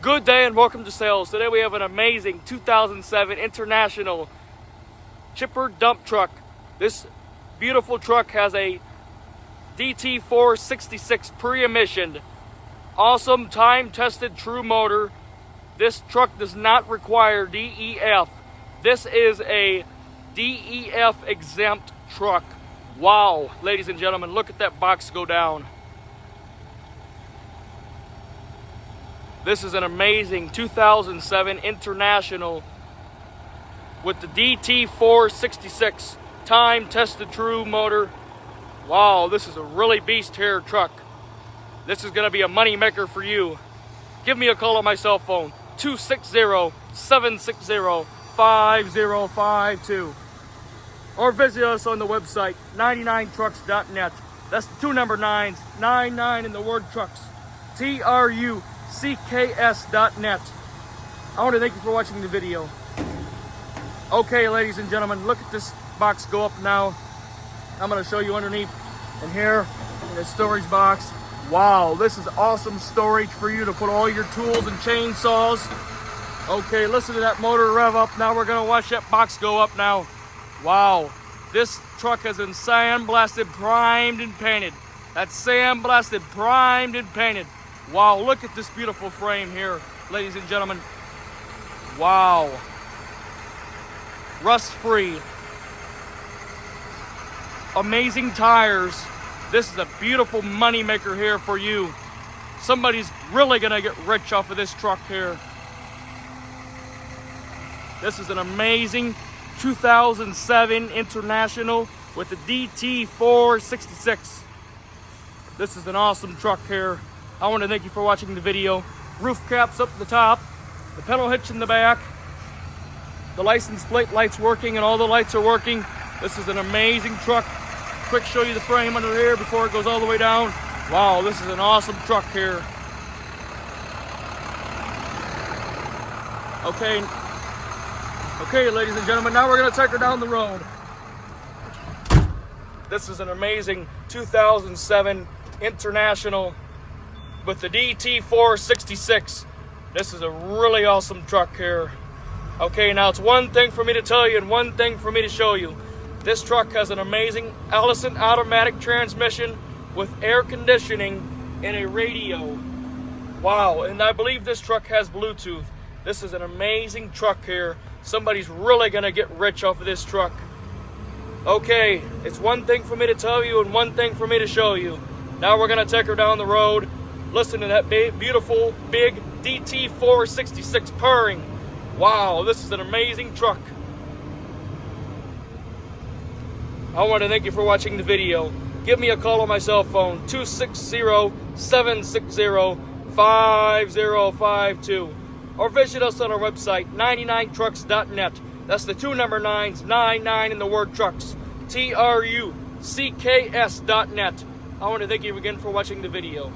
Good day and welcome to sales. Today we have an amazing 2007 International chipper dump truck. This beautiful truck has a DT466 pre-emission, awesome time-tested true motor. This truck does not require DEF. This is a DEF exempt truck. Wow, ladies and gentlemen, look at that box go down. This is an amazing 2007 International with the DT466 time-tested true motor. Wow, this is a really beast here truck. This is going to be a money maker for you. Give me a call on my cell phone, 260-760-5052. Or visit us on the website, 99trucks.net. That's the 2 number 9s, 99 in the word trucks. TRUCKS.net. I want to thank you for watching the video. Okay, ladies and gentlemen, look at this box go up now. I'm going to show you underneath and here in the storage box. Wow, this is awesome storage for you to put all your tools and chainsaws. Okay, listen to that motor rev up. Now we're going to watch that box go up now. Wow, this truck has been sandblasted, primed, and painted. That's sandblasted, primed, and painted. Wow, look at this beautiful frame here, ladies and gentlemen. Wow. Rust-free. Amazing tires. This is a beautiful money maker here for you. Somebody's really gonna get rich off of this truck here. This is an amazing 2007 International with the DT466. This is an awesome truck here. I want to thank you for watching the video. Roof caps up the top, the pedal hitch in the back, the license plate lights working, and all the lights are working. This is an amazing truck. Quick show you the frame under here before it goes all the way down. Wow, this is an awesome truck here. Okay, ladies and gentlemen, now we're going to take her down the road. This is an amazing 2007 International with the DT466. This is a really awesome truck here. Okay, now it's one thing for me to tell you and one thing for me to show you. This truck has an amazing Allison automatic transmission with air conditioning and a radio. Wow, and I believe this truck has Bluetooth. This is an amazing truck here. Somebody's really gonna get rich off of this truck. Okay, it's one thing for me to tell you and one thing for me to show you. Now we're gonna take her down the road. Listen to that beautiful, big DT466 purring. Wow, this is an amazing truck. I want to thank you for watching the video. Give me a call on my cell phone, 260-760-5052. Or visit us on our website, 99trucks.net. That's the 2 number 9s, 99 in the word trucks. TRUCKS.net. I want to thank you again for watching the video.